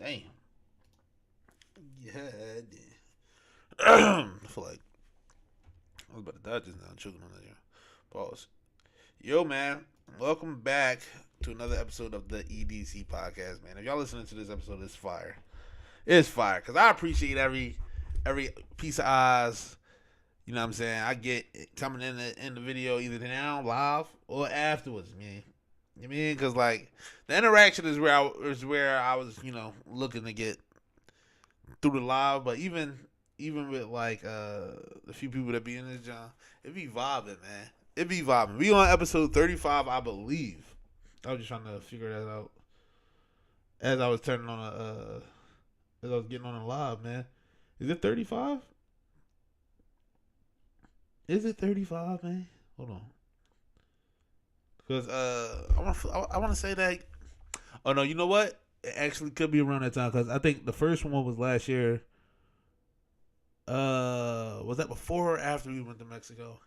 Damn. Yeah, I feel like I was about to die just now. Choking on that. Yeah. Pause. Yo, man. Welcome back to another episode of the EDC podcast, man. If y'all listening to this episode, it's fire. It's fire. Because I appreciate every piece of eyes, you know what I'm saying, I get coming in the video either now, live, or afterwards, man. You know what I mean? Because, like, the interaction is where I was, looking to get through the live, but even with like the few people that be in this job, it be vibing, man. It be vibing. We on episode 35, I believe. I was just trying to figure that out as I was turning on as I was getting on the live, man. Is it 35? Is it 35, man? Hold on, because I want to say that. Oh no, you know what? It actually could be around that time because I think the first one was last year. Was that before or after we went to Mexico?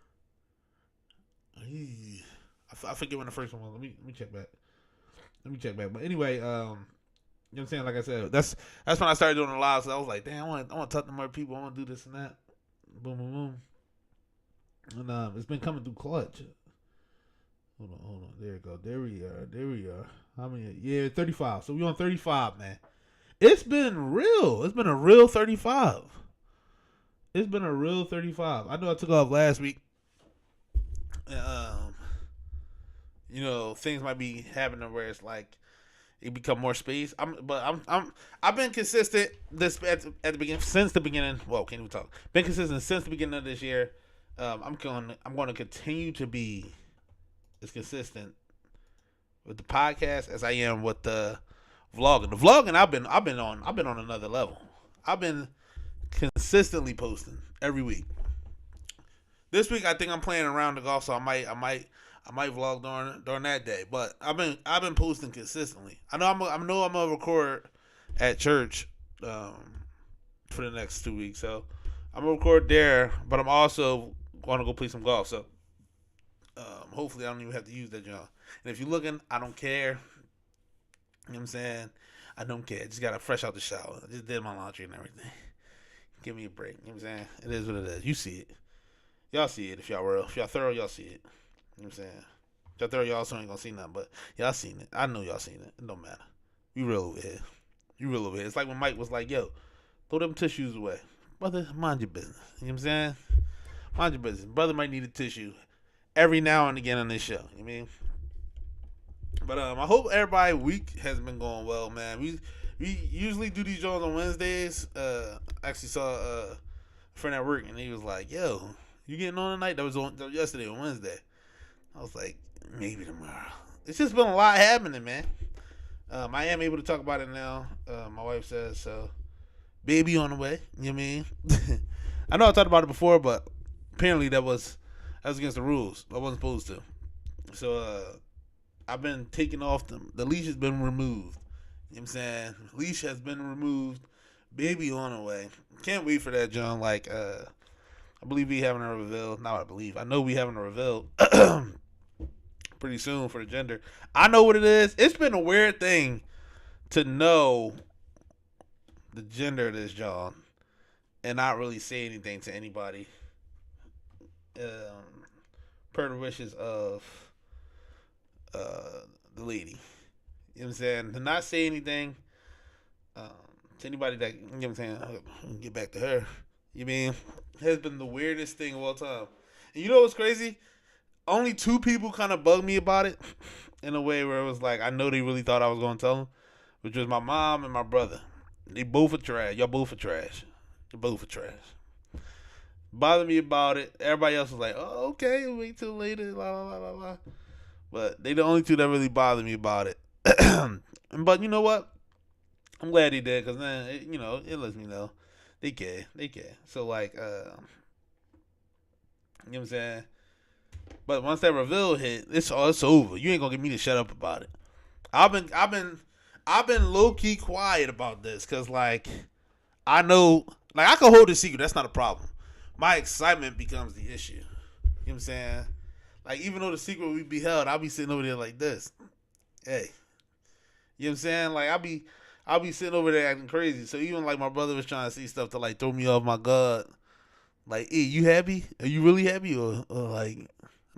I forget when the first one was. Let me check back. But anyway, you know what I'm saying? Like I said, that's when I started doing the live. So I was like, damn, I want to talk to more people. I want to do this and that. Boom, boom, boom. And it's been coming through clutch. Hold on. There you go. There we are. How many? Yeah, 35. So we on 35, man. It's been real. It's been a real 35. It's been a real 35. I know I took off last week. Things might be happening where it's like it become more space. I've been consistent at the beginning since the beginning. Well, can't even talk. Been consistent since the beginning of this year. I'm going to continue to be as consistent with the podcast as I am with the vlogging. The vlogging I've been on another level. I've been consistently posting every week. This week I think I'm playing around the golf, so I might vlog during that day. But I've been posting consistently. I know I'm gonna record at church for the next 2 weeks, so I'm gonna record there. But I'm also gonna go play some golf. So hopefully I don't even have to use that job. And if you're looking, I don't care. You know what I'm saying? I don't care. Just got fresh out the shower. I just did my laundry and everything. Give me a break. You know what I'm saying? It is what it is. You see it. Y'all see it. If y'all real. If y'all thorough, y'all see it. You know what I'm saying? If y'all thorough, y'all also ain't gonna see nothing. But y'all seen it. I know y'all seen it. It don't matter. You real over here. It's like when Mike was like, yo, throw them tissues away. Brother, mind your business. You know what I'm saying? Mind your business. Brother might need a tissue every now and again on this show. You know what I mean? But I hope everybody's week has been going well, man. We usually do these shows on Wednesdays. Actually saw a friend at work and he was like, "Yo, you getting on tonight?" That was yesterday on Wednesday. I was like, maybe tomorrow. It's just been a lot happening, man. I am able to talk about it now. My wife says so. Baby on the way. You know what I mean? I know I talked about it before, but apparently that was against the rules. I wasn't supposed to. So I've been taking off the leash has been removed. You know what I'm saying? Leash has been removed. Baby on the way. Can't wait for that, John. Like, I believe we having a reveal. Not I believe. I know we having a reveal pretty soon for the gender. I know what it is. It's been a weird thing to know the gender of this John and not really say anything to anybody. Per the wishes of the lady. You know what I'm saying? To not say anything to anybody that, you know what I'm saying, get back to her. You mean, has been the weirdest thing of all time. And you know what's crazy? Only two people kind of bugged me about it in a way where it was like, I know they really thought I was going to tell them, which was my mom and my brother. They both are trash. Y'all both are trash. You're both are trash. Bothered me about it. Everybody else was like, oh, okay, wait till later, la, la, la, la, la. But they the only two that really bothered me about it. But you know what? I'm glad he did, because then, it lets me know. They care. So, like, you know what I'm saying? But once that reveal hit, it's over. You ain't gonna get me to shut up about it. I've been low key quiet about this, because, like, I know, like, I can hold a secret. That's not a problem. My excitement becomes the issue. You know what I'm saying? Like, even though the secret will be held, I'll be sitting over there like this. Hey. You know what I'm saying? Like, I'll I'll be sitting over there acting crazy. So even like my brother was trying to see stuff to like throw me off my guard. Like, hey, you happy? Are you really happy? Or like, and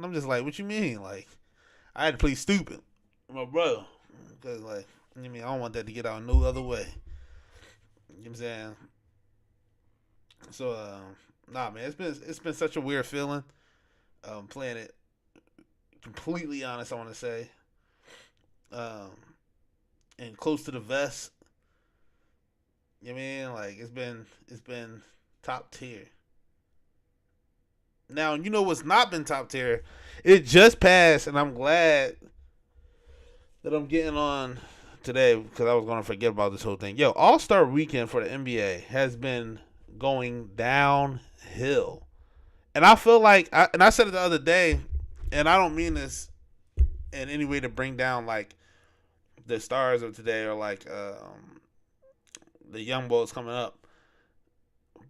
I'm just like, what you mean? Like, I had to play stupid with my brother. Because, like, I mean, I don't want that to get out no other way. You know what I'm saying? So, nah, man, it's been such a weird feeling. Playing it completely honest, I want to say. Um, and close to the vest. You know what I mean? Like, it's been top tier. Now, you know what's not been top tier? It just passed, and I'm glad that I'm getting on today because I was going to forget about this whole thing. Yo, All Star Weekend for the NBA has been going downhill, and I feel like, and I said it the other day, and I don't mean this in any way to bring down like the stars of today or like the young boys coming up,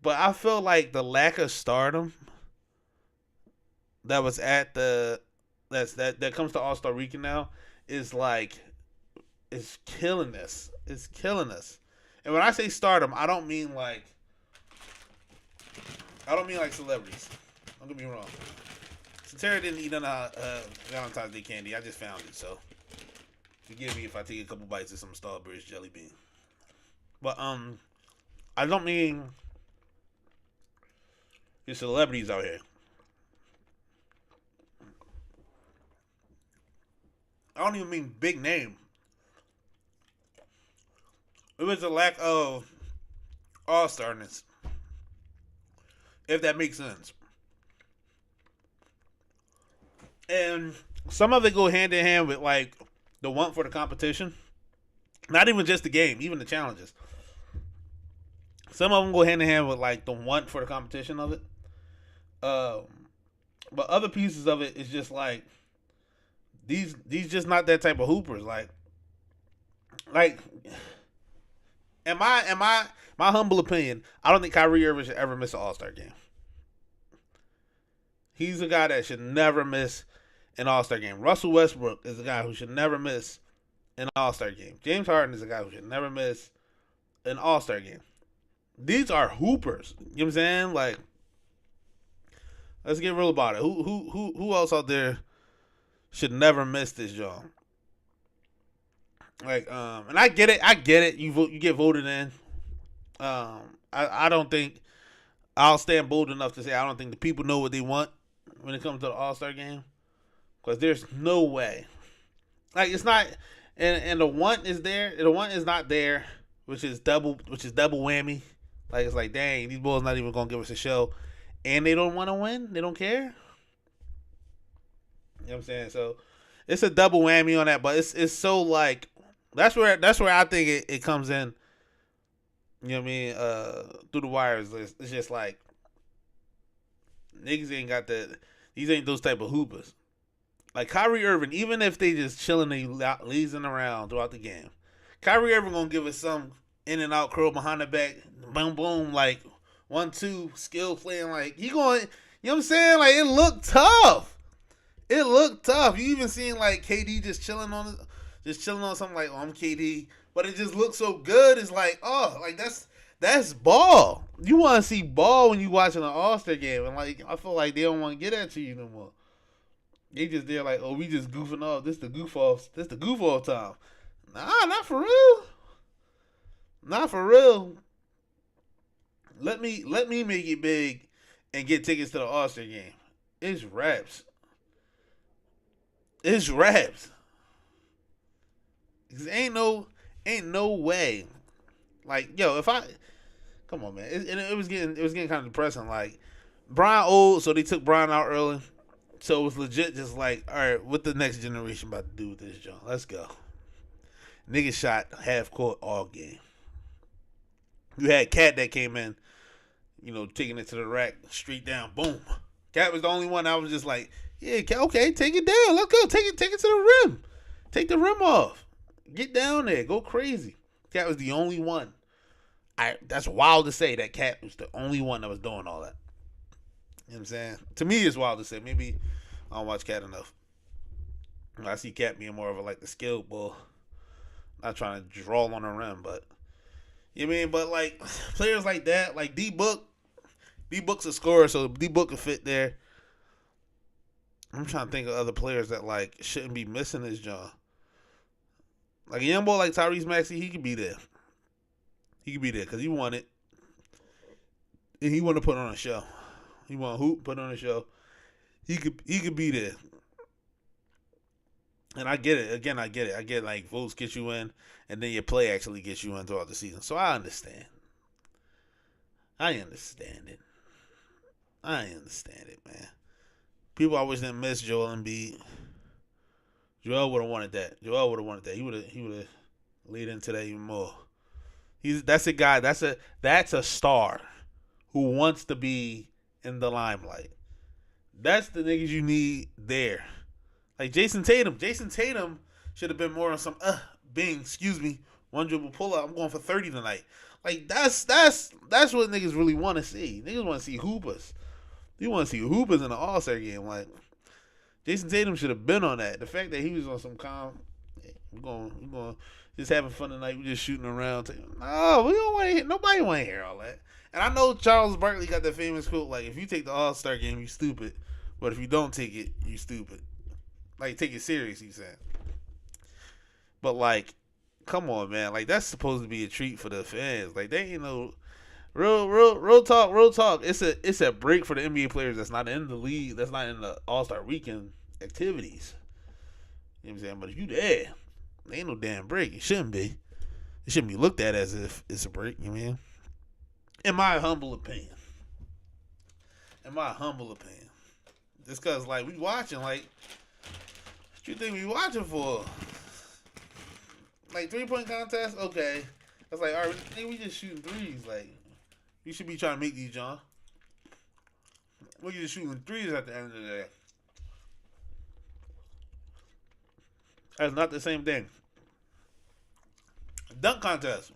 but I feel like the lack of stardom that was at that comes to All Star Weekend now is like it's killing us. It's killing us. And when I say stardom, I don't mean like celebrities. Don't get me wrong. So Tara didn't eat none of Valentine's Day candy. I just found it, so forgive me if I take a couple bites of some Starburst jelly bean. But I don't mean your celebrities out here. I don't even mean big name. It was a lack of all-starness, if that makes sense. And some of it go hand in hand with like the want for the competition. Not even just the game, even the challenges. Some of them go hand in hand with like the want for the competition of it. Um, but other pieces of it is just like these just not that type of hoopers. Like my humble opinion, I don't think Kyrie Irving should ever miss an All Star game. He's a guy that should never miss an All Star game. Russell Westbrook is a guy who should never miss an All Star game. James Harden is a guy who should never miss an All Star game. These are hoopers. You know what I'm saying? Like, let's get real about it. Who else out there should never miss this job? Like, and I get it. You get voted in. I don't think I'll stand bold enough to say I don't think the people know what they want when it comes to the All Star game, because there's no way. Like, it's not, and the want is there. The want is not there, which is double whammy. Like, it's like, dang, these boys not even gonna give us a show, and they don't want to win. They don't care. You know what I'm saying? So it's a double whammy on that, but it's so like that's where I think it comes in. You know what I mean? Through the wires, it's just like niggas ain't got that. These ain't those type of hoopers. Like Kyrie Irving, even if they just chilling and lazing around throughout the game, Kyrie Irving gonna give us some in and out curl behind the back, boom boom, like 1-2 skill playing. Like he going, you know what I'm saying? Like it looked tough. It looked tough. You even seen like KD just chilling on something like, oh, I'm KD, but it just looks so good. It's like, oh, like that's ball. You want to see ball when you watching an All-Star game, and like I feel like they don't want to get at you no more. They just there like, oh, we just goofing off. This the goof off. This the goof off time. Nah, not for real. Not for real. Let me make it big and get tickets to the All-Star game. It's raps. It's raps. Ain't no way. Like, yo, if I come on, man, it was getting kind of depressing. Like, Brian old, so they took Brian out early. So it was legit just like, all right, what the next generation about to do with this, John? Let's go. Nigga shot half court all game. You had Cat that came in, taking it to the rack, straight down, boom. Cat was the only one I was just like, yeah, okay, take it down. Let's go. Take it to the rim. Take the rim off. Get down there. Go crazy. Cat was the only one. That's wild to say that Cat was the only one that was doing all that. You know what I'm saying? To me, it's wild to say. Maybe I don't watch Cat enough. I see Cat being more of a like the skilled bull, Not trying to draw on the rim, but you know what I mean. But like players like that, like D Book's a scorer, so D Book can fit there. I'm trying to think of other players that like shouldn't be missing his job. Like a young boy like Tyrese Maxey, he could be there. He could be there because he won it, and he want to put on a show. He want to hoop, put on a show. He could be there. And I get it. Again, I get it. I get like votes get you in, and then your play actually gets you in throughout the season. So I understand. I understand it. I understand it, man. People always didn't miss Joel Embiid. Joel would have wanted that. Joel would have wanted that. He would have lead into that even more. That's a guy. That's a star who wants to be in the limelight. That's the niggas you need there. Like Jason Tatum. Jason Tatum should have been more on some one dribble pull up. I'm going for 30 tonight. Like that's what niggas really want to see. Niggas want to see hoopers. You want to see hoopers in the All-Star game. Like Jason Tatum should have been on that. The fact that he was on some calm, we're going just having fun tonight. We're just shooting around. No, we don't want to hear. Nobody want to hear all that. And I know Charles Barkley got that famous quote like, "If you take the All-Star game, you stupid. But if you don't take it, you stupid." Like take it serious, he said. But like, come on, man. Like that's supposed to be a treat for the fans. Like they ain't no real talk. It's a break for the NBA players that's not in the league, that's not in the All-Star weekend activities. You know what I'm saying? But if you there ain't no damn break. It shouldn't be. It shouldn't be looked at as if it's a break. You know what I mean? In my humble opinion. Just cause like we watching like. What you think we watching for? Like 3-point contest? Okay. That's like, all right, we just shooting threes. Like, we should be trying to make these, John. We're just shooting threes at the end of the day. That's not the same thing. Dunk contest.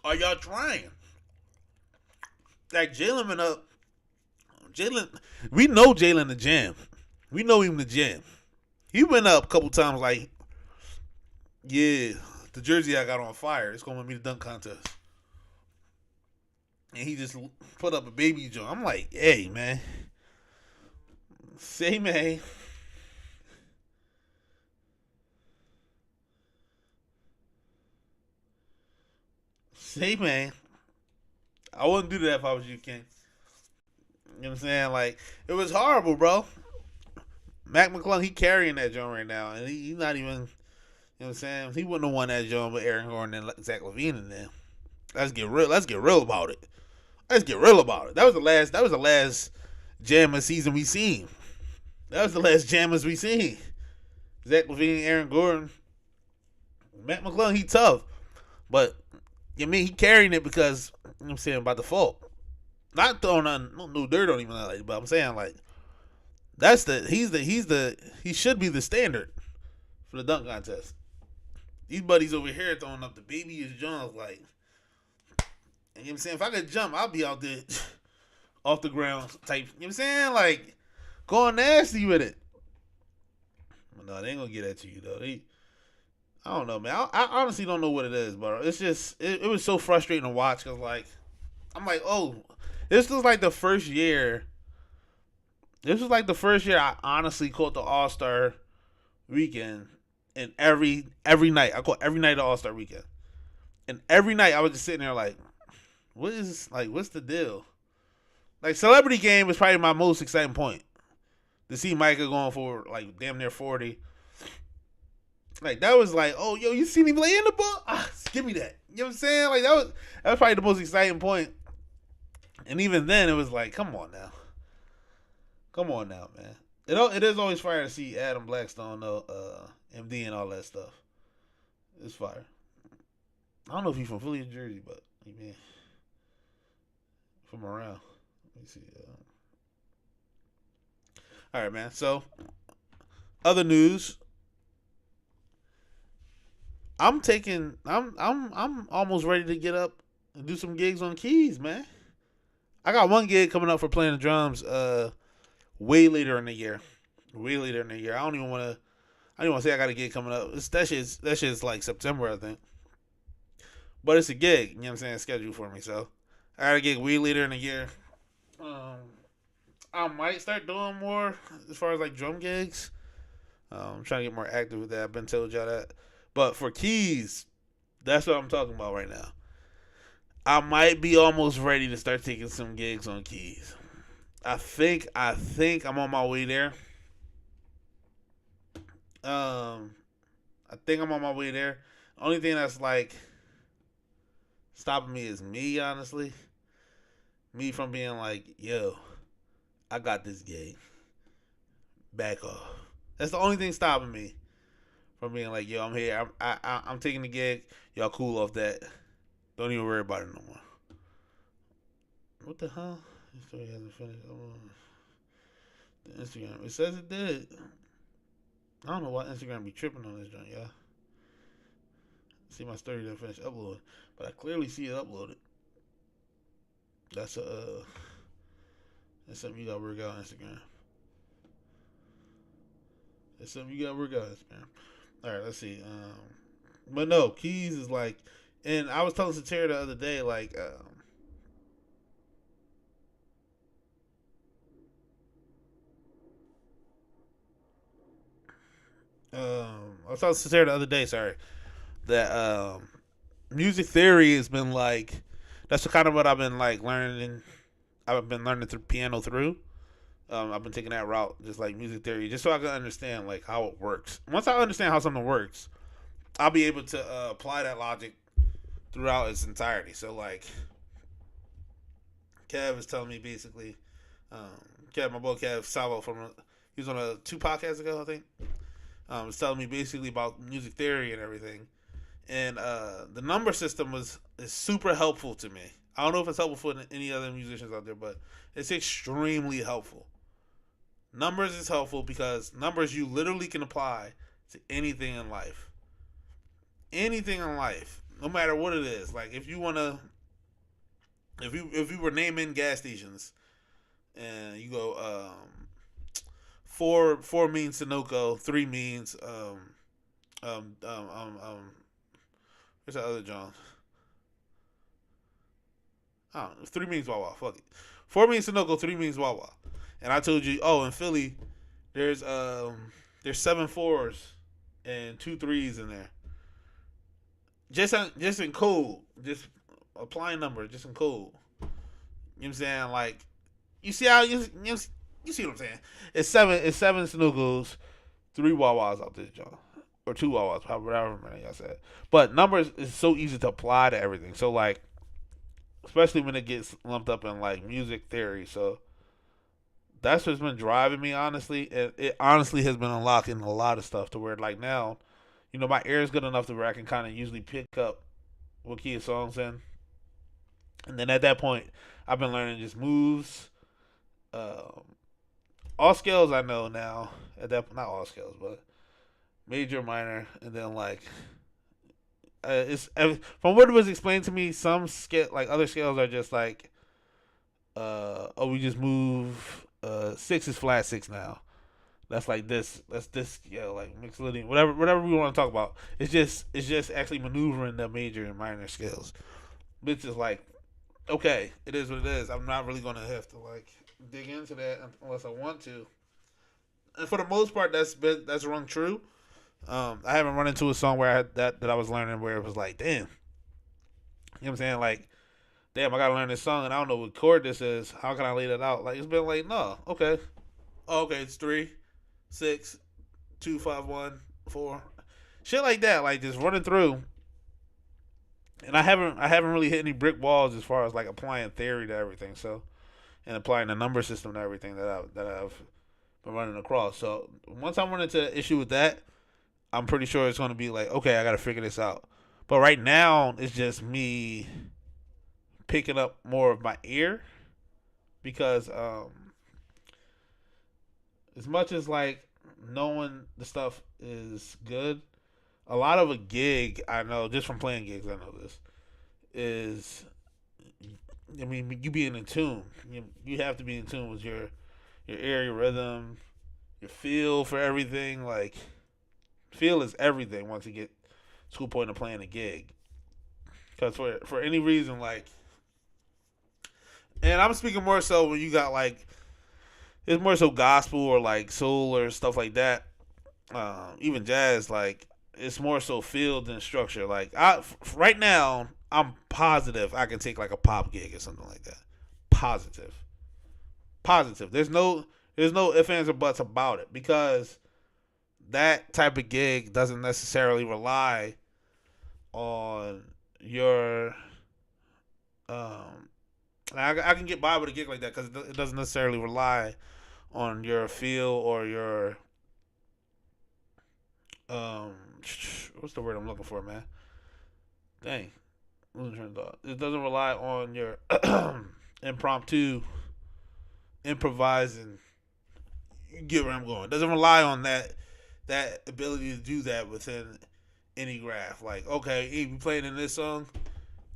Are y'all trying? Like, Jalen went up. We know Jalen the jam. We know him the jam. He went up a couple times like, yeah, the jersey I got on fire. It's going to be the dunk contest. And he just put up a baby joint. I'm like, hey, man. Say, man. Say, man. I wouldn't do that if I was you, King. You know what I'm saying? Like, it was horrible, bro. Mac McClung, he carrying that joint right now. And he's not even, you know what I'm saying? He wouldn't have won that joint with Aaron Gordon and Zach LaVine in there. Let's get real about it. That was the last Jammer season we seen. That was the last Jammers we seen. Zach LaVine, Aaron Gordon. Mac McClung, he tough. But, you know, he carrying it because, you know what I'm saying, by default. Not throwing no dirt on him, like, but I'm saying, like, he should be the standard for the dunk contest. These buddies over here throwing up the babyest jumps, like, you know what I'm saying? If I could jump, I'll be out there off the ground type. You know what I'm saying? Like, going nasty with it. But no, they ain't gonna get that to you though. I don't know, man. I honestly don't know what it is, but it's just it was so frustrating to watch because like I'm like, oh, this was like the first year. This was like the first year I honestly caught the All-Star weekend, and every night I caught every night the All-Star weekend, and every night I was just sitting there like, what's the deal? Like Celebrity Game was probably my most exciting point to see Micah going for like damn near 40. Like that was like, oh yo, you seen him play in the ball? Give me that. You know what I'm saying? Like that was probably the most exciting point. And even then, it was like, come on now, man. It is always fire to see Adam Blackstone, MD, and all that stuff. It's fire. I don't know if he's from Philly or Jersey, but man, from around. Let me see. All right, man. So, other news. I'm almost ready to get up and do some gigs on keys, man. I got one gig coming up for playing the drums way later in the year. I don't even want to I don't want to say I got a gig coming up. That shit's like September, I think. But it's a gig, you know what I'm saying, scheduled for me. So I got a gig way later in the year. Um, I might start doing more as far as like drum gigs. I'm trying to get more active with that. I've been told y'all that. But for keys, that's what I'm talking about right now. I might be almost ready to start taking some gigs on keys. I think I'm on my way there. I think I'm on my way there. Only thing that's like stopping me is me, honestly. Me from being like, yo, I got this gig. Back off. That's the only thing stopping me from being like, yo, I'm here. I'm taking the gig. Y'all cool off that. Don't even worry about it no more. What the hell? The story hasn't finished. The Instagram. It says it did. I don't know why Instagram be tripping on this joint, y'all. See my story didn't finish uploading, but I clearly see it uploaded. That's that's something you gotta work out on Instagram. That's something you gotta work out on Instagram. All right, let's see. But no, keys is like, and I was telling Satira the other day, like, I was telling Satira the other day, sorry, that music theory has been like, that's kind of what I've been like learning. I've been learning through piano through. I've been taking that route, just like music theory, just so I can understand like how it works. Once I understand how something works, I'll be able to apply that logic throughout its entirety. So like, Kev is telling me basically, Kev, my boy Kev Salvo he was on a 2 podcasts ago, I think. Was telling me basically about music theory and everything, and the number system is super helpful to me. I don't know if it's helpful for any other musicians out there, but it's extremely helpful. Numbers is helpful because numbers you literally can apply to anything in life. Anything in life, no matter what it is. Like if you wanna, if you were naming gas stations, and you go four means Sunoco, three means um um um um where's that other John? I don't know. Three means Wawa. Fuck it. Four means Sunoco, three means Wawa. And I told you, oh, in Philly, there's seven fours and two threes in there. Just in code, just applying numbers, just in code. You know what I'm saying? Like, you see how you see what I'm saying? It's seven Snoogles, three Wawas out this joint. Or two Wawas, whatever y'all said. But numbers is so easy to apply to everything. So like, especially when it gets lumped up in like music theory. So that's what's been driving me, honestly. It honestly has been unlocking a lot of stuff to where like now, my ear is good enough to where I can kind of usually pick up what key a song's in. And then at that point, I've been learning just moves. Um, all scales I know now. At that, not all scales, but major, minor, and then like it's from what it was explained to me. Some scale, like other scales, are just like, oh, we just move. Six is flat six now. That's like this. That's this. Yeah, like mixolydian. Whatever we want to talk about. It's just actually maneuvering the major and minor scales. Which is like, okay, it is what it is. I'm not really gonna have to like dig into that unless I want to. And for the most part, that's rung true. I haven't run into a song where that I was learning where it was like, damn, you know what I'm saying? Like, damn, I gotta learn this song and I don't know what chord this is. How can I lay that out? Like, it's been like, no, okay, okay, it's 3, 6, 2, 5, 1, 4, shit like that. Like just running through, and I haven't really hit any brick walls as far as like applying theory to everything. So and applying the number system to everything that I've been running across. So once I run into an issue with that, I'm pretty sure it's going to be like, okay, I got to figure this out. But right now, it's just me picking up more of my ear because as much as like knowing the stuff is good, a lot of a gig I know just from playing gigs, I know this is. I mean, you being in tune. You have to be in tune with your ear, your rhythm, your feel for everything. Like Feel is everything once you get to a point of playing a gig. Because for any reason, like, and I'm speaking more so when you got like, it's more so gospel or like soul or stuff like that. Even jazz, like, it's more so feel than structure. Like, right now, I'm positive I can take like a pop gig or something like that. Positive, positive. There's no ifs ands or buts about it because that type of gig doesn't necessarily rely on your I can get by with a gig like that because it doesn't necessarily rely on your feel or your um what's the word I'm looking for, man? Dang, losing train of thought. It doesn't rely on your impromptu improvising. You get where I'm going. It doesn't rely on that ability to do that within any graph. Like, okay, if you playing in this song,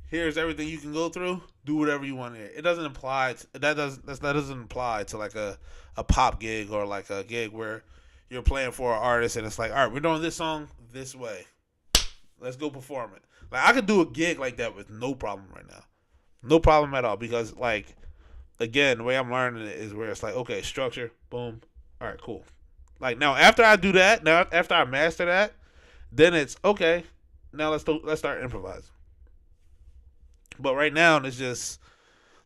here's everything you can go through. Do whatever you want here. It doesn't apply. That doesn't apply to like a pop gig or like a gig where you're playing for an artist and it's like, all right, we're doing this song this way. Let's go perform it. Like, I could do a gig like that with no problem right now, no problem at all. Because, like, again, the way I'm learning it is where it's like, okay, structure, boom, all right, cool. Like, now after I do that, now after I master that, then it's okay. Now let's start improvising. But right now, it's just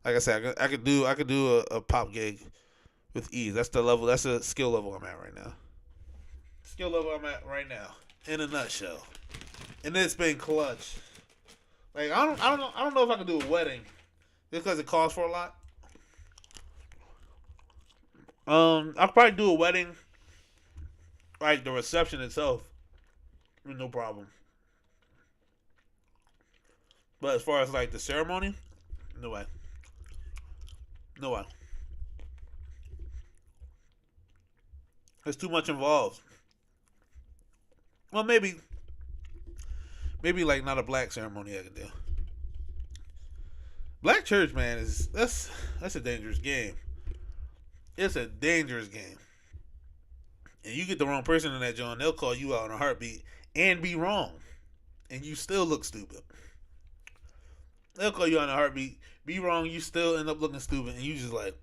like I said. I could do a pop gig with ease. That's the level. That's the skill level I'm at right now. Skill level I'm at right now, in a nutshell. And it's been clutch. Like, I don't know if I can do a wedding just because it costs for a lot. I'll probably do a wedding, like the reception itself, no problem. But as far as like the ceremony, no way. No way. There's too much involved. Well, maybe like not a black ceremony I could do. Black church, man, that's a dangerous game. It's a dangerous game. And you get the wrong person in that joint, they'll call you out in a heartbeat and be wrong. And you still look stupid. They'll call you out in a heartbeat, be wrong, you still end up looking stupid, and you just like,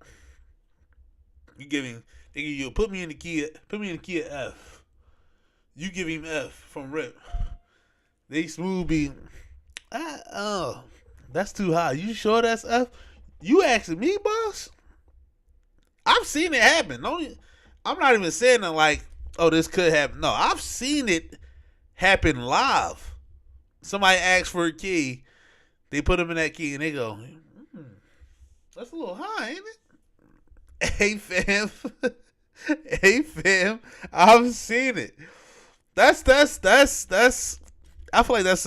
they give you put me in the key of F. You give him F from Rip. They smooth be, oh, that's too high. You sure that's F? You asking me, boss? I've seen it happen. I'm not even saying that like, oh, this could happen. No, I've seen it happen live. Somebody asks for a key, they put them in that key, and they go, that's a little high, ain't it? Hey, fam. Hey, fam. I've seen it. That's. I feel like that's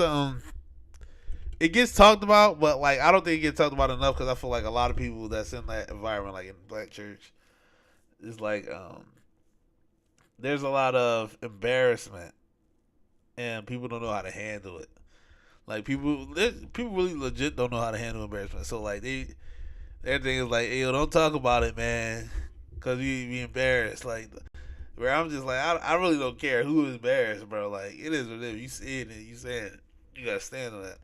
it gets talked about, but like I don't think it gets talked about enough because I feel like a lot of people that's in that environment, like in black church, is like there's a lot of embarrassment and people don't know how to handle it. Like people really legit don't know how to handle embarrassment. So like their thing is like, hey, yo, don't talk about it, man, because you be embarrassed. Like, where I'm just like, I really don't care who is embarrassed, bro. Like, it is what it is. You saying it, you saying it. You gotta stand on that.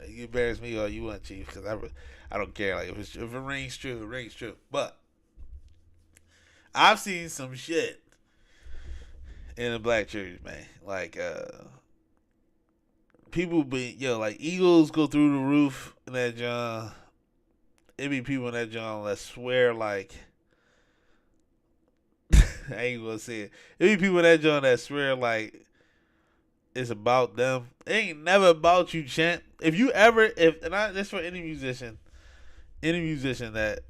Like, you embarrass me all you want, Chief, because I don't care. Like, if it rings true, it rings true. But I've seen some shit in the black church, man. Like, people be, like, eagles go through the roof in that John. It be people in that John that swear, like, I ain't gonna say it. It be people in that John that swear, like, it's about them. It ain't never about you, champ. If you ever, this for any musician that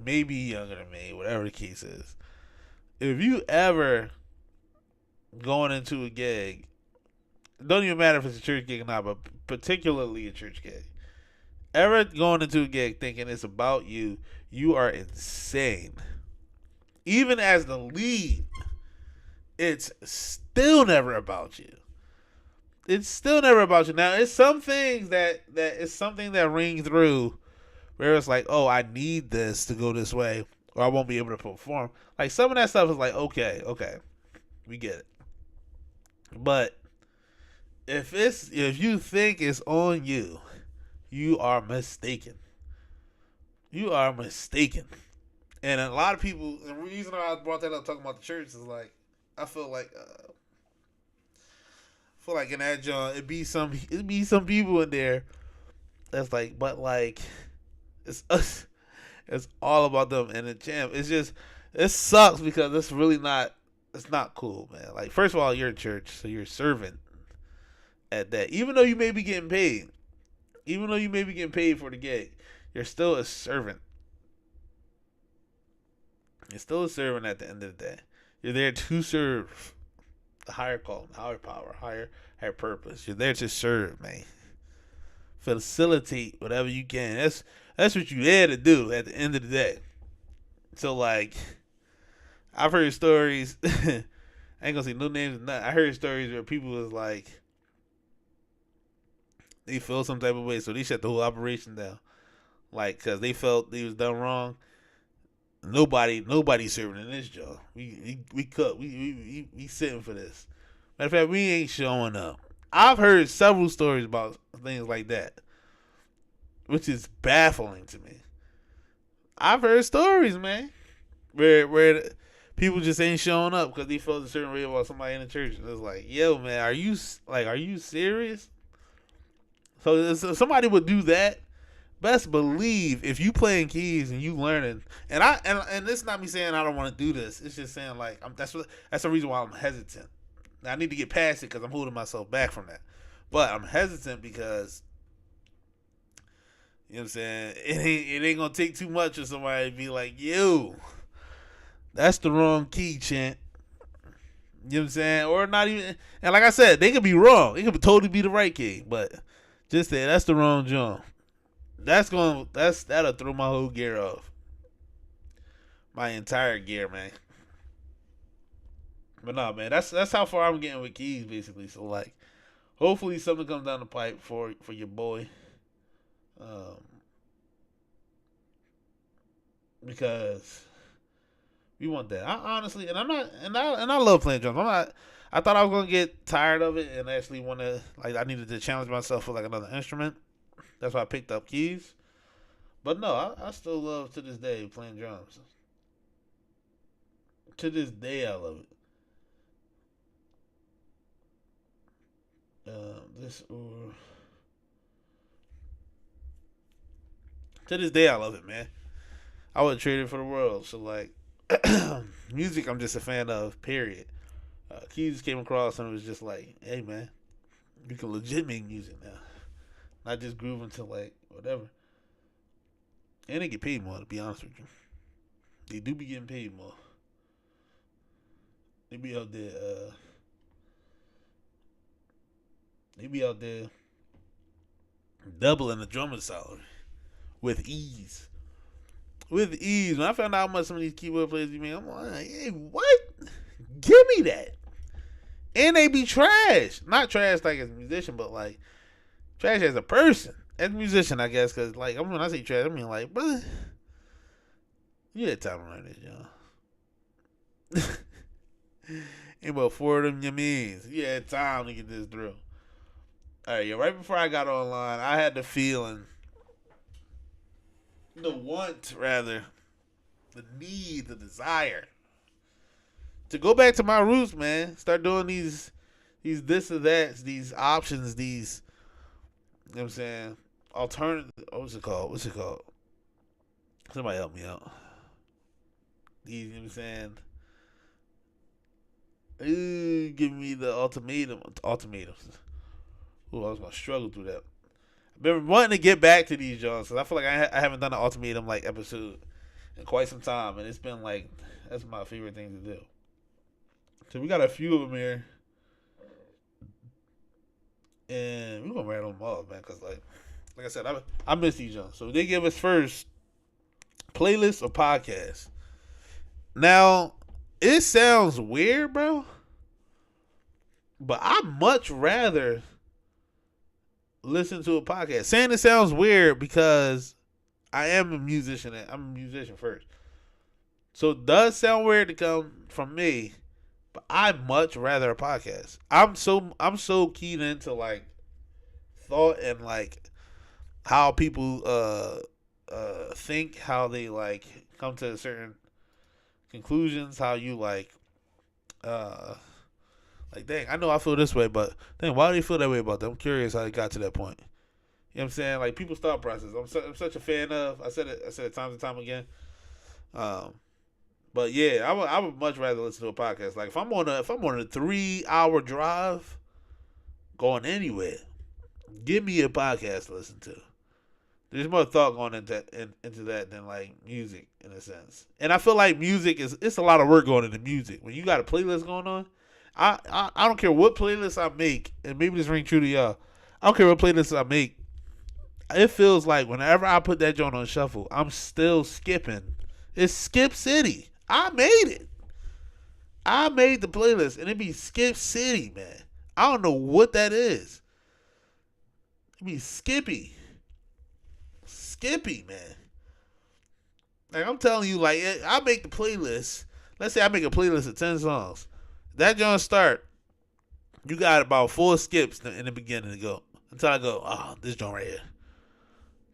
may be younger than me, whatever the case is, if you ever going into a gig, it don't even matter if it's a church gig or not, but particularly a church gig, ever going into a gig thinking it's about you, you are insane. Even as the lead, it's still never about you. It's still never about you. Now, it's some things that it's something that rings through where it's like, oh, I need this to go this way or I won't be able to perform. Like, some of that stuff is like, okay, we get it. But if you think it's on you, you are mistaken. You are mistaken. And a lot of people, and the reason I brought that up talking about the church is like, I feel like in that joint, it be some people in there that's like, but like, it's us. It's all about them and the champ. It's just, it sucks because it's really not. It's not cool, man. Like, first of all, you're a church, so you're a servant at that. Even though you may be getting paid, for the gig, you're still a servant. You're still a servant at the end of the day. You're there to serve the higher call, higher power, higher purpose. You're there to serve, man. Facilitate whatever you can. That's what you're there to do at the end of the day. So like, I've heard stories. I ain't gonna say no names or nothing. I heard stories where people was like, they feel some type of way, so they shut the whole operation down. Like, cause they felt they was done wrong. Nobody serving in this job. We cut. We sitting for this. Matter of fact, we ain't showing up. I've heard several stories about things like that, which is baffling to me. I've heard stories, man, where people just ain't showing up because they felt a certain way about somebody in the church. And it's like, yo, man, are you serious? So if somebody would do that, best believe if you playing keys and you learning, and this is not me saying I don't want to do this. It's just saying like that's the reason why I'm hesitant. Now, I need to get past it because I'm holding myself back from that. But I'm hesitant because, you know what I'm saying, it ain't gonna take too much for somebody to be like, yo, that's the wrong key, Chant. You know what I'm saying? Or not even, and like I said, they could be wrong. It could totally be the right key, but just say that's the wrong jump. That'll throw my whole gear off. My entire gear, man. But no, man, that's how far I'm getting with keys, basically. So like, hopefully something comes down the pipe for your boy, because we want that. I honestly, and I'm not, and I love playing drums. I'm not. I thought I was gonna get tired of it and actually want to, like, I needed to challenge myself for like another instrument. That's why I picked up keys. But no, I still love to this day playing drums. To this day, I love it. To this day, I love it, man. I would trade it for the world. So like, music, I'm just a fan of. Period. Keys came across and it was just like, hey, man, you can legit make music now, not just grooving to like whatever. And they get paid more, to be honest with you. They do be getting paid more. They be out there. They be out there doubling the drummer's salary with ease. With ease. When I found out how much some of these keyboard players be making, I'm like, hey, what? Give me that. And they be trash. Not trash like as a musician, but like trash as a person. As a musician, I guess, because like, when I say trash, I mean like, brother, you had time to learn this, y'all. Ain't about 4 of them your means. You had time to get this through. Alright, yeah, right before I got online, I had the feeling, the want, rather, the need, the desire to go back to my roots, man. Start doing these this or that, these options, these, you know what I'm saying, alternative, what's it called? Somebody help me out. These, you know what I'm saying? Give me the ultimatums. Ooh, I was gonna struggle through that. I've been wanting to get back to these Jones because I feel like I haven't done an ultimatum like episode in quite some time, and it's been like, that's my favorite thing to do. So we got a few of them here, and we're gonna rattle them off, man. Cause like I said, I miss these Jones. So they give us first playlist or podcast. Now it sounds weird, bro, but I'd much rather listen to a podcast. Saying it sounds weird because I am a musician. I'm a musician first. So it does sound weird to come from me But I much rather a podcast. I'm so keyed into like thought and like how people think, how they like come to certain conclusions, how you uh like dang, I know I feel this way, but dang, why do you feel that way about that? I'm curious how they got to that point. You know what I'm saying? Like people's thought process. I'm such a fan of. I said it time and time again. Um, but yeah, I would much rather listen to a podcast. Like if I'm on a 3 hour drive going anywhere, give me a podcast to listen to. There's more thought going into that than like music in a sense. And I feel like music it's a lot of work going into music. When you got a playlist going on, I don't care what playlist I make, and maybe this ring true to y'all. I don't care what playlist I make. It feels like whenever I put that joint on shuffle, I'm still skipping. It's Skip City. I made it. I made the playlist, and it be Skip City, man. I don't know what that is. It be Skippy, man. Like I'm telling you, like I make the playlist. Let's say I make a playlist of 10 songs. That joint start. You got about 4 skips in the beginning to go until I go. Oh, this joint right here.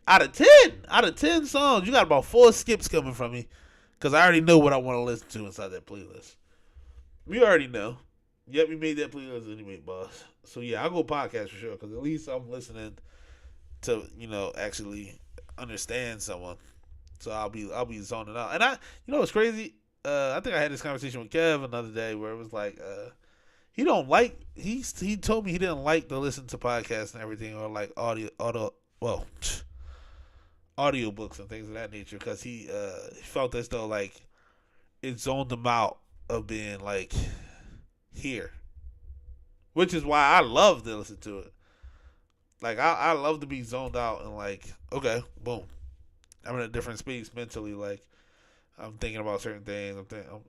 Out of 10 songs, you got about 4 skips coming from me, because I already know what I want to listen to inside that playlist. We already know. Yep, we made that playlist anyway, boss. So yeah, I'll go podcast for sure, because at least I'm listening to actually understand someone. So I'll be zoning out. And what's crazy? I think I had this conversation with Kev another day where it was like he don't like he told me he didn't like to listen to podcasts and everything, or like audiobooks and things of that nature, because he felt as though like it zoned him out of being like here, which is why I love to listen to it. Like I love to be zoned out and like, okay, boom, I'm in a different space mentally. Like I'm thinking about certain things. I'm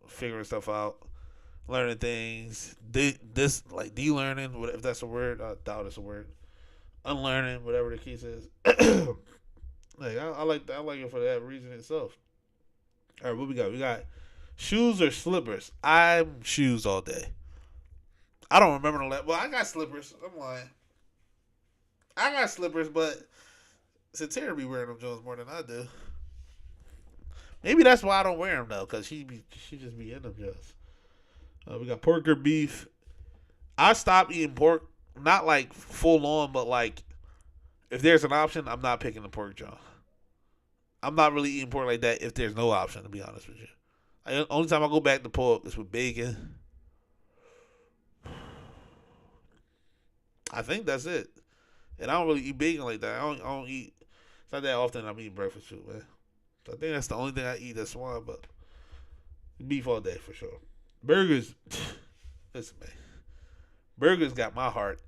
figuring stuff out, learning things. De-learning, if that's a word. I doubt it's a word. Unlearning, whatever the case is. Like I like that. I like it for that reason itself. All right, what we got? We got shoes or slippers. I'm shoes all day. I don't remember the last. Well, I got slippers. I'm lying. I got slippers, but Satira be wearing them Jones more than I do. Maybe that's why I don't wear them though, cause she just be in them Jones. We got pork or beef. I stopped eating pork, not like full on, but like if there's an option, I'm not picking the pork jaw. I'm not really eating pork like that if there's no option, to be honest with you. Only time I go back to pork is with bacon. I think that's it. And I don't really eat bacon like that. I don't eat. It's not that often I'm eating breakfast food, man. So I think that's the only thing I eat that's swine, but beef all day for sure. Burgers. Listen, man. Burgers got my heart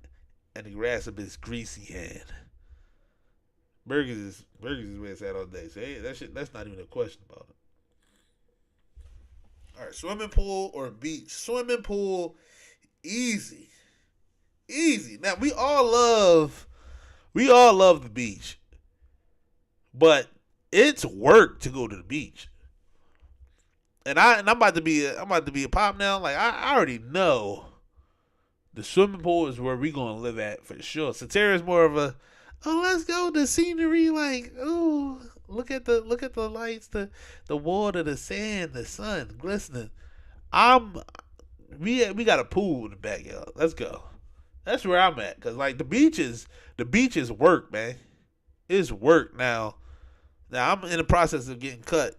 and the grasp of his greasy hand. Burgers is where it's at all day. So hey, that's not even a question about it. All right, swimming pool or beach? Swimming pool, easy. Now we all love the beach, but it's work to go to the beach. And I'm about to be a pop now. Like I already know the swimming pool is where we gonna live at for sure. Satira is more of a, oh, let's go, the scenery, like, oh, look at the lights, the water, the sand, the sun glistening. We got a pool in the backyard. Let's go. That's where I'm at, cause like the beach is work, man. It's work now. Now I'm in the process of getting cut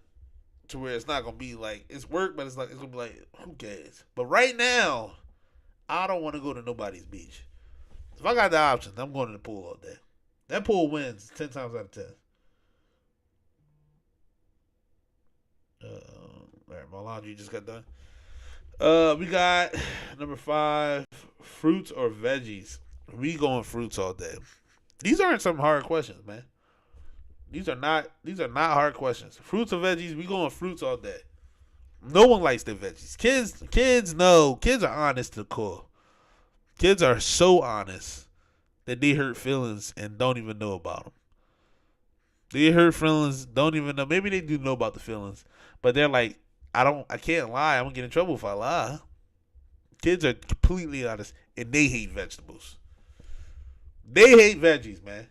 to where it's not gonna be like it's work, but it's gonna be like, who cares? But right now, I don't want to go to nobody's beach. If I got the option, I'm going to the pool all day. That pool wins 10 times out of 10. All right, my laundry just got done. We got number 5, fruits or veggies. We going fruits all day. These aren't some hard questions, man. These are not hard questions. Fruits or veggies, we going fruits all day. No one likes their veggies. Kids know. Kids are honest to the core. Kids are so honest that they hurt feelings and don't even know about them. They hurt feelings, don't even know. Maybe they do know about the feelings, but they're like, I can't lie. I'm gonna get in trouble if I lie. Kids are completely honest, and they hate vegetables. They hate veggies, man.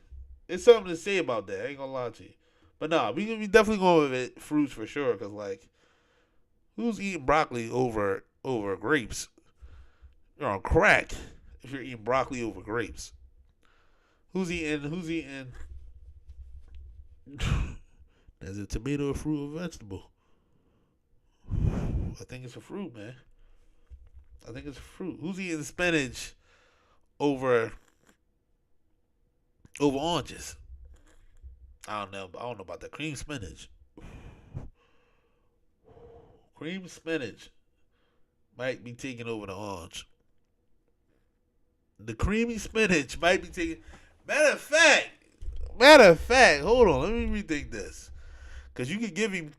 It's something to say about that. I ain't gonna lie to you. But nah, we definitely going with it, fruits for sure. Cause like, who's eating broccoli over grapes? You're on crack if you're eating broccoli over grapes. Who's eating? Who's eating? Is it tomato, a fruit, or vegetable? I think it's a fruit, man. I think it's a fruit. Who's eating spinach over oranges? I don't know. I don't know about that cream spinach. Cream spinach might be taking over the orange. The creamy spinach might be taking. Matter of fact. Hold on. Let me rethink this. Cause you can give him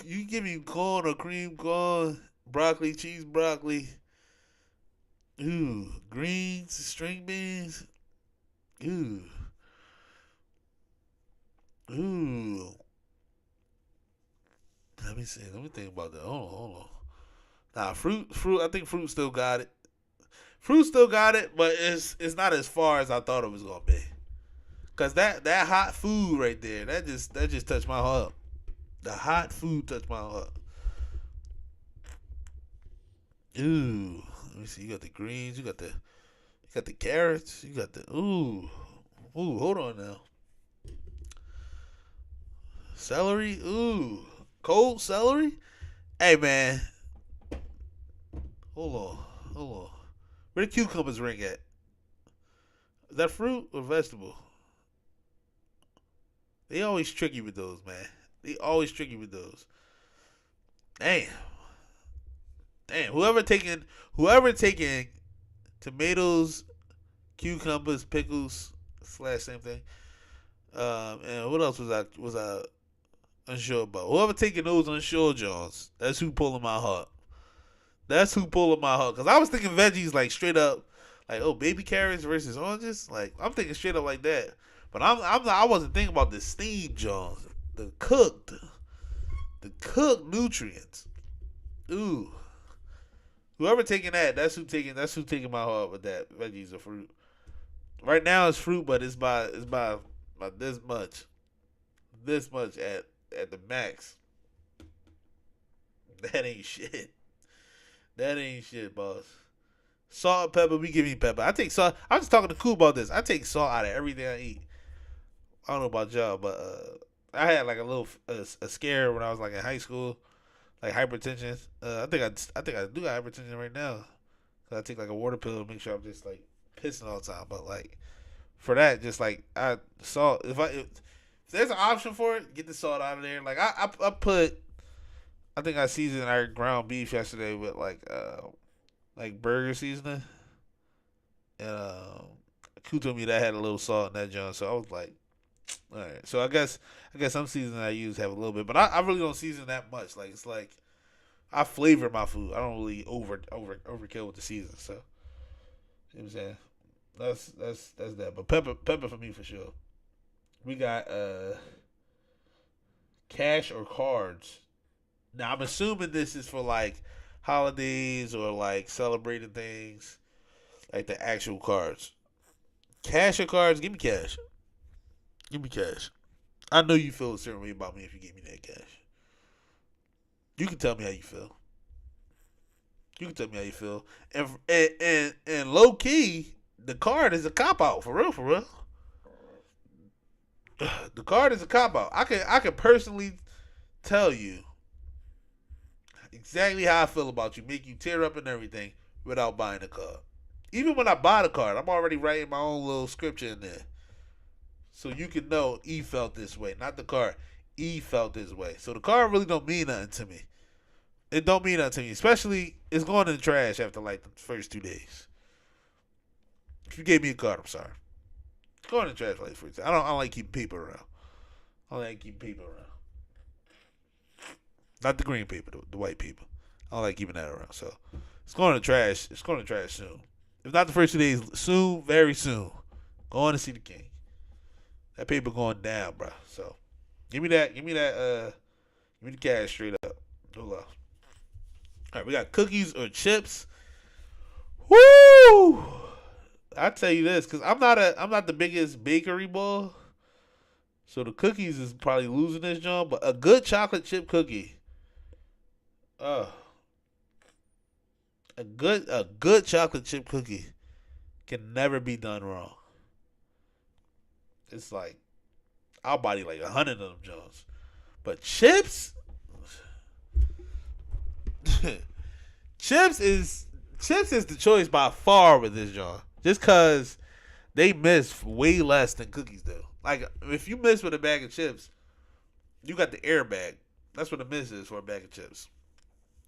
corn or cream corn, broccoli, cheese broccoli. Ooh, greens, string beans. Ooh. Let me see. Let me think about that. Hold on. Nah, fruit. I think fruit still got it. Fruit still got it, but it's not as far as I thought it was gonna be. Cause that hot food right there, that just touched my heart. The hot food touched my heart. Ooh, let me see. You got the greens. You got the carrots. You got the Hold on now. Celery. Ooh, cold celery. Hey man, hold on. Where the cucumbers ring at? Is that fruit or vegetable? They always tricky with those, man. They always tricky with those. Damn. Whoever taking tomatoes, cucumbers, pickles, / same thing. And what else was I unsure about? Whoever taking those unsure Jones, that's who pulling my heart. That's who pulling my heart. Cause I was thinking veggies like straight up, like baby carrots versus oranges. Like I'm thinking straight up like that. But I wasn't thinking about the steamed Jones, the cooked nutrients. Ooh. Whoever taking that, that's who taking my heart with that veggies or fruit. Right now it's fruit, but it's by this much. This much at the max. That ain't shit. That ain't shit, boss. Salt and pepper, we give me pepper. I take salt. I was just talking to Cool about this. I take salt out of everything I eat. I don't know about y'all, but I had like a little a scare when I was like in high school, like hypertension. I think I do got hypertension right now. So I take like a water pill to make sure I'm just like pissing all the time. But like for that, just like salt. If there's an option for it, get the salt out of there. Like I put. I think I seasoned our ground beef yesterday with like burger seasoning, and Ku told me that had a little salt in that joint, so I was like, all right. So I guess some seasoning I use have a little bit, but I really don't season that much. Like it's like I flavor my food. I don't really overkill with the season. So you know what I'm saying that's that. But pepper for me for sure. We got cash or cards. Now I'm assuming this is for like holidays or like celebrating things, like the actual cards. Cash or cards? Give me cash. Give me cash. I know you feel a certain way about me if you give me that cash. You can tell me how you feel. You can tell me how you feel. And low key, the card is a cop out for real. The card is a cop out. I can personally tell you exactly how I feel about you, make you tear up and everything without buying a card. Even when I buy the card, I'm already writing my own little scripture in there. So you can know E felt this way, not the card. E felt this way. So the card really don't mean nothing to me. It don't mean nothing to me. Especially, it's going in the trash after like the first 2 days. If you gave me a card, I'm sorry. It's going in the trash for like the first. I don't like keeping paper around. I don't like keeping paper around. Not the green paper, the white paper. I don't like keeping that around. So it's going to the trash. It's going to the trash soon. If not the first 2 days, soon, very soon. Going to see the king. That paper going down, bro. So give me that. Give me the cash straight up. Hold on. All right, we got cookies or chips. Woo! I tell you this, because I'm not the biggest bakery boy, so the cookies is probably losing this job. But a good chocolate chip cookie, uh, a good chocolate chip cookie can never be done wrong. It's like I'll buy you like 100 of them Jones. But chips, chips is chips is the choice by far with this John. Just cause they miss way less than cookies do. Like if you miss with a bag of chips, you got the airbag. That's what a miss is for a bag of chips.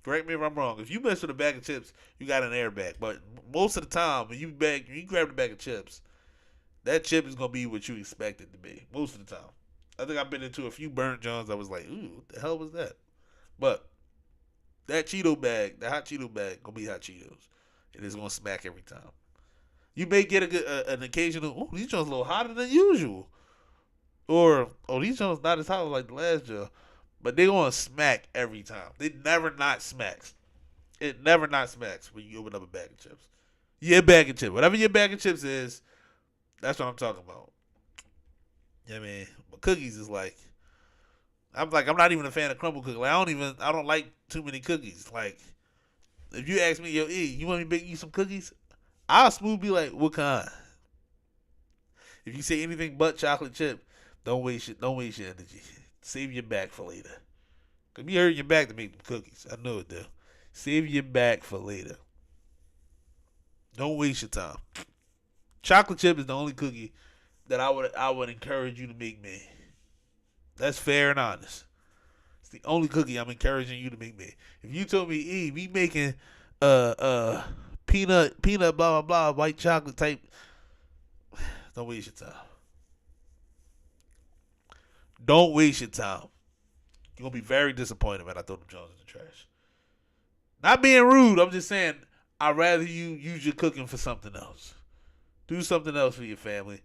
Correct me if I'm wrong. If you miss with a bag of chips, you got an airbag. But most of the time, when you grab the bag of chips, that chip is gonna be what you expect it to be. Most of the time. I think I've been into a few burnt Johns. I was like, ooh, what the hell was that? But that Cheeto bag, the hot Cheeto bag, gonna be hot Cheetos. And it's gonna smack every time. You may get an occasional, oh, these Johns a little hotter than usual. Or, oh, these Johns not as hot like the last John. But they gonna smack every time. They never not smacks. It never not smacks when you open up a bag of chips. Your bag of chips. Whatever your bag of chips is, that's what I'm talking about. Yeah, man. But cookies is like, I'm not even a fan of crumble cookies. Like I don't like too many cookies. Like, if you ask me, yo, E, you want me to bake you some cookies? I'll smooth be like, what kind? If you say anything but chocolate chip, don't waste your energy. Save your back for later. Cause you hurt your back to make them cookies. I know it do. Save your back for later. Don't waste your time. Chocolate chip is the only cookie that I would encourage you to make me. That's fair and honest. It's the only cookie I'm encouraging you to make me. If you told me, E, we making peanut blah blah blah white chocolate type, don't waste your time. Don't waste your time. You're gonna be very disappointed when I throw them Jones in the trash. Not being rude, I'm just saying I'd rather you use your cooking for something else. Do something else for your family.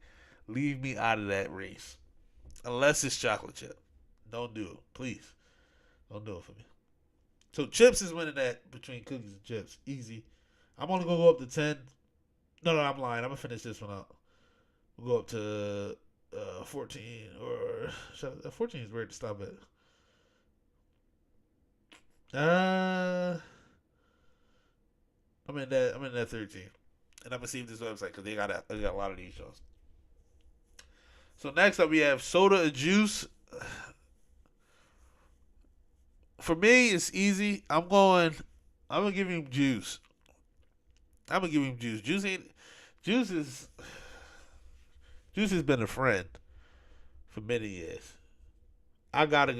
Leave me out of that race. Unless it's chocolate chip. Don't do it. Please. Don't do it for me. So chips is winning that between cookies and chips. Easy. I'm only going to go up to 10. No, I'm lying. I'm going to finish this one out. We'll go up to 14. Or 14 is weird to stop at. I'm in that 13. And I'm going to see this website because they got a lot of these shows. So next up we have soda or juice. For me, it's easy. I'm gonna give him juice. I'm gonna give him juice. Juice has been a friend for many years. I gotta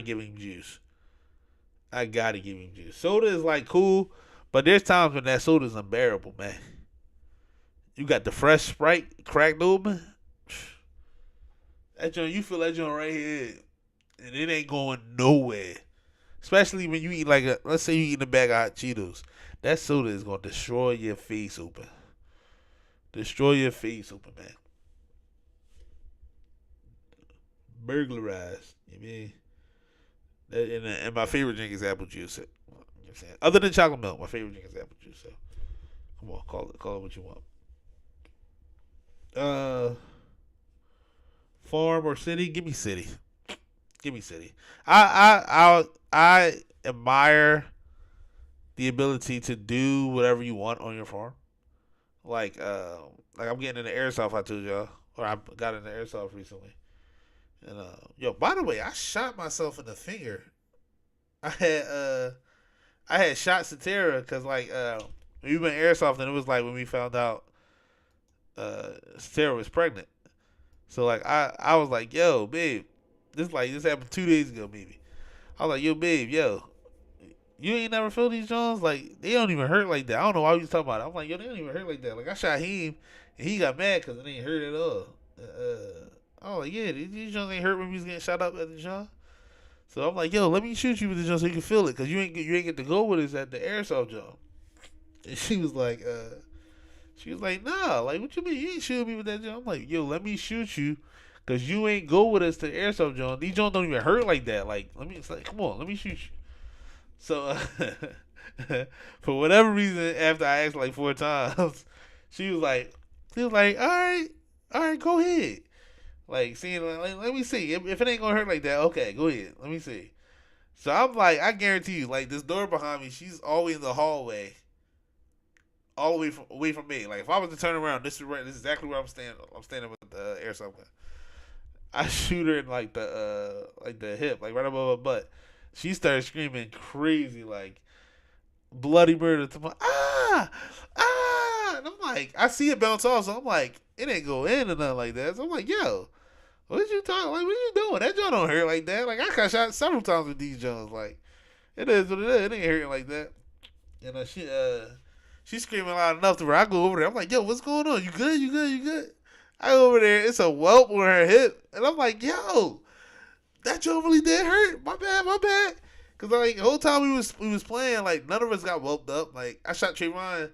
give him juice. I gotta give him juice. Soda is like cool, but there's times when that soda is unbearable, man. You got the fresh Sprite cracked open. That joint, you feel that joint right here, and it ain't going nowhere. Especially when you eat let's say you eat a bag of hot Cheetos. That soda is gonna destroy your face open. Destroy your face open, man. Burglarized. You mean? And my favorite drink is apple juice. You know what I'm saying? Other than chocolate milk, my favorite drink is apple juice. So come on, call it what you want. Farm or city? Give me city. Give me city. I admire the ability to do whatever you want on your farm. Like I'm getting into airsoft. I told y'all, or I got into airsoft recently. And by the way, I shot myself in the finger. I had shot Satara because we went airsoft and it was like when we found out Satara was pregnant. So I was like, yo, babe, this happened 2 days ago, maybe. I was like, yo, babe, you ain't never feel these Jones? Like, they don't even hurt like that. I don't know why we was talking about it. I'm like, yo, they don't even hurt like that. Like, I shot him, and he got mad because it ain't hurt at all. I was like, yeah, these Jones ain't hurt when we was getting shot up at the John. So I'm like, yo, let me shoot you with the Jones so you can feel it, because you ain't get to go with us at the airsoft John. And she was like, nah, like, what you mean? You ain't shooting me with that John. I'm like, yo, let me shoot you, because you ain't go with us to the airsoft John. These Jones don't even hurt like that. Like, come on, let me shoot you. So For whatever reason, after I asked like 4 times, she was like, all right, go ahead. Like, seeing, like, let me see. If it ain't gonna hurt like that, okay, go ahead. Let me see. So I'm like, I guarantee you, like, this door behind me, she's always in the hallway, all the way away from me. Like, if I was to turn around, this is right. This is exactly where I'm standing. I'm standing with the airsoft gun. I shoot her in like the hip, like right above her butt. She started screaming crazy, like bloody murder to my and I'm like, I see it bounce off, so I'm like, it ain't go in or nothing like that. So I'm like, yo, what you talking? Like, what you doing? That joint don't hurt like that. Like, I got shot several times with these Jones. Like, it is what it is. It ain't hurting like that. And she's screaming loud enough to where I go over there. I'm like, yo, what's going on? You good? You good? You good? I go over there. It's a whelp on her hip, and I'm like, yo, that joint really did hurt. My bad, my bad. Cause like the whole time we was playing, like none of us got whelped up. Like I shot Trayvon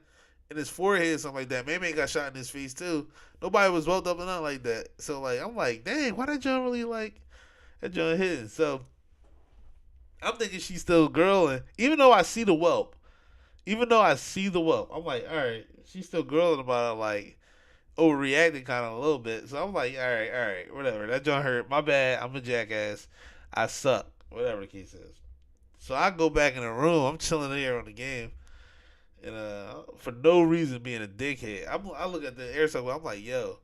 in his forehead, something like that. Maybe got shot in his face too. Nobody was whelped up or nothing like that. So like I'm like, dang, why that joint really like that joint hitting? So I'm thinking she's still girling, even though I see the whelp. Even though I see the whelp, I'm like, all right, she's still girling about it, like overreacting kind of a little bit. So I'm like, all right, whatever. That joint hurt. My bad. I'm a jackass. I suck. Whatever the case is. So I go back in the room. I'm chilling here on the game, and for no reason being a dickhead, I look at the airsoft. I'm like, yo,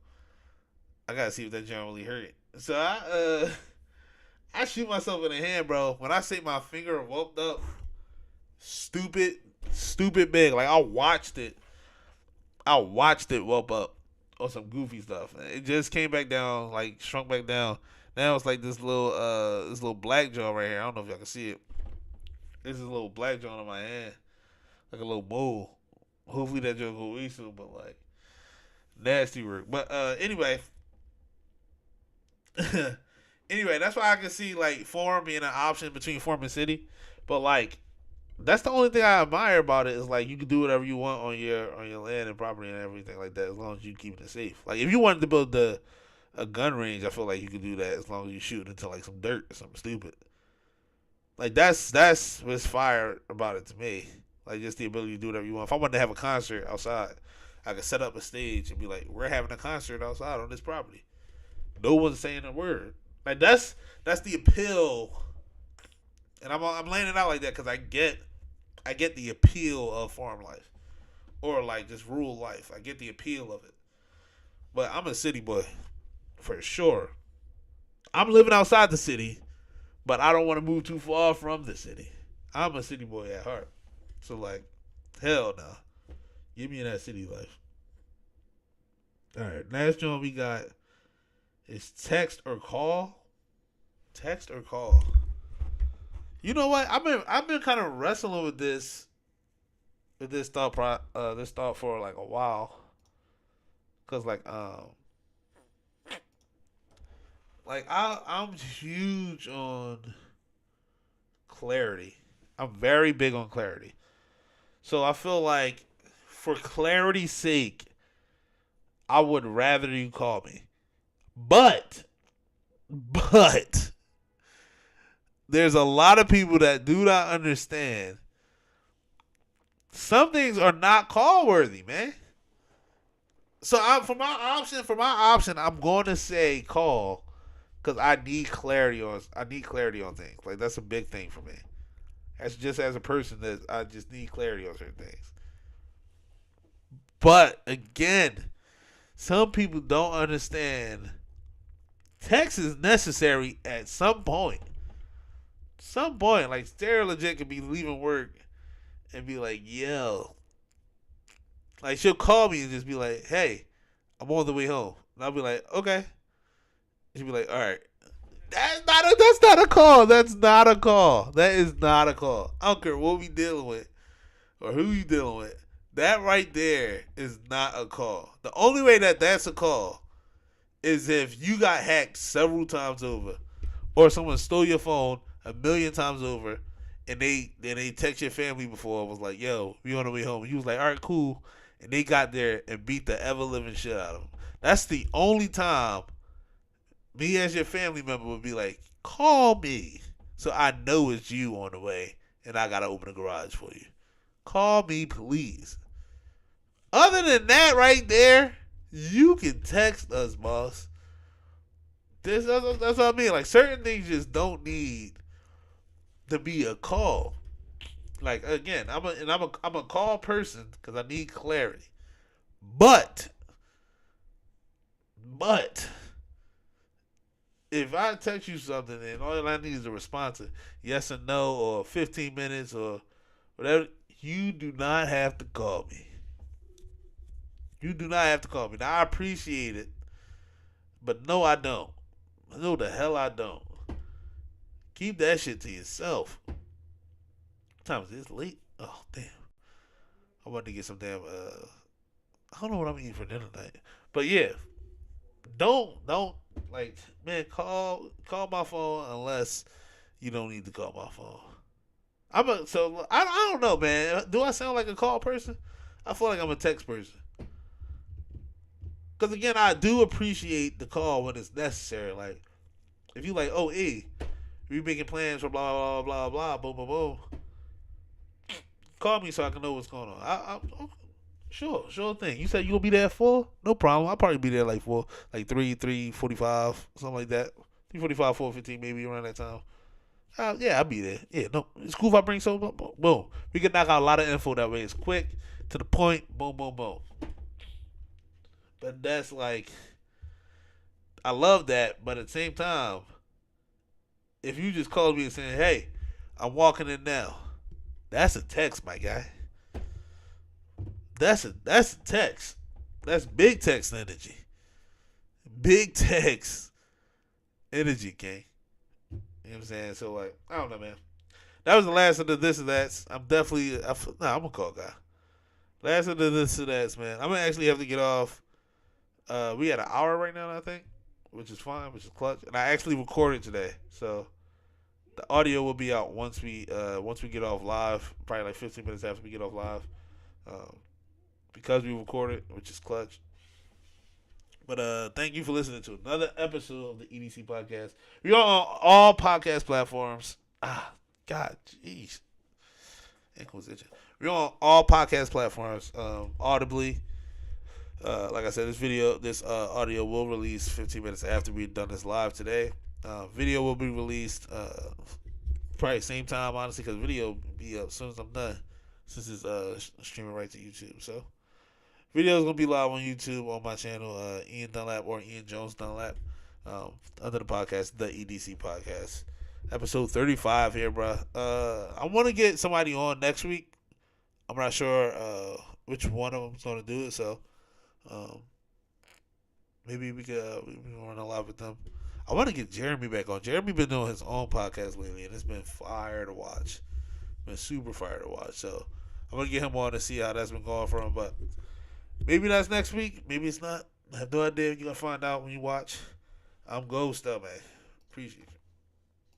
I gotta see if that joint really hurt. So I shoot myself in the hand, bro. When I say my finger whooped up, stupid big. Like I watched it whoop up on some goofy stuff. It just came back down, like shrunk back down. Now it's like this little black jaw right here. I don't know if y'all can see it. This is a little black jaw on my hand, like a little mole. Hopefully that joke go away soon, but like nasty work. But anyway, anyway, that's why I can see like Forum being an option between Forum and City. But like that's the only thing I admire about it is like you can do whatever you want on your land and property and everything like that as long as you keep it safe. Like if you wanted to build a gun range, I feel like you could do that as long as you shoot into like some dirt or something stupid. Like that's what's fire about it to me. Like just the ability to do whatever you want. If I wanted to have a concert outside, I could set up a stage and be like, "We're having a concert outside on this property." No one's saying a word. Like that's the appeal, and I'm laying it out like that because I get the appeal of farm life or like just rural life. I get the appeal of it, but I'm a city boy for sure. I'm living outside the city, but I don't want to move too far from the city. I'm a city boy at heart. So like, hell no. Give me that city life. Alright, last one we got is text or call. Text or call. You know what? I've been kind of wrestling with this thought for like a while. Cause I'm huge on clarity. I'm very big on clarity. So I feel like for clarity's sake, I would rather you call me. But there's a lot of people that do not understand. Some things are not call worthy, man. So for my option, I'm going to say call because I need clarity on things. Like that's a big thing for me. That's just as a person that I just need clarity on certain things. But again, some people don't understand. Text is necessary at some point. Some point, like Sarah legit could be leaving work and be like, "Yo," like she'll call me and just be like, "Hey, I'm on the way home," and I'll be like, "Okay." She'll be like, "All right." That's not a call. That's not a call. That is not a call. I don't care what we dealing with or who you dealing with. That right there is not a call. The only way that that's a call is if you got hacked several times over, or someone stole your phone a million times over, and they text your family before and was like, "Yo, we on the way home." And you was like, "All right, cool," and they got there and beat the ever living shit out of them. That's the only time me as your family member would be like, "Call me," so I know it's you on the way, and I gotta open the garage for you. call me, please. Other than that, right there, you can text us, boss. That's what I mean. Like, certain things just don't need to be a call. Like, again, I'm a call person because I need clarity. But if I text you something and all I need is a response to yes or no or 15 minutes or whatever, you do not have to call me. You do not have to call me. Now, I appreciate it, but no, I don't. No, the hell I don't. Keep that shit to yourself. What time is this? Late? Oh, damn. I'm about to get some damn, I don't know what I'm eating for dinner tonight. But yeah, don't, like, man, call my phone unless you don't need to call my phone. I don't know, man. Do I sound like a call person? I feel like I'm a text person. Because again, I do appreciate the call when it's necessary. Like, if you like, oh, we making plans for blah blah blah blah, boom boom boom. Call me so I can know what's going on. Sure thing. You said you gonna be there at 4? No problem. I'll probably be there like 4, like 3:45, something like that. 3:45, 4:15, maybe around that time. Yeah, I'll be there. Yeah, no, it's cool if I bring some. Boom. We can knock out a lot of info that way. It's quick, to the point. Boom, boom, boom. But that's like, I love that. But at the same time, if you just call me and say, "Hey, I'm walking in now," that's a text, my guy. That's a text. That's big text energy. Big text energy, King. You know what I'm saying? So, like, I don't know, man. That was the last of the this or that's. I'm a call guy. Last of the this or that's, man. I'm gonna actually have to get off. We had an hour right now, I think, which is fine, which is clutch. And I actually recorded today, so the audio will be out once we get off live, probably like 15 minutes after we get off live, because we recorded, which is clutch. But thank you for listening to another episode of the EDC podcast. We're on all podcast platforms. God, jeez, Inquisition. We're on all podcast platforms, audibly. Like I said, this audio will release 15 minutes after we've done this live today. Video will be released probably same time, honestly, because video will be up as soon as I'm done, since it's streaming right to YouTube. So video is gonna be live on YouTube on my channel, Ian Dunlap or Ian Jones-Dunlap, under the podcast, the EDC podcast, episode 35 here, bro. I want to get somebody on next week. I'm not sure which one of them is gonna do it, so. Maybe we can run a live with them. I want to get Jeremy back on. Jeremy been doing his own podcast lately, and it's been fire to watch. Been super fire to watch. So I'm gonna get him on to see how that's been going for him. But maybe that's next week. Maybe it's not. I have no idea. You're gonna find out when you watch. I'm Ghost, though, man. Appreciate you.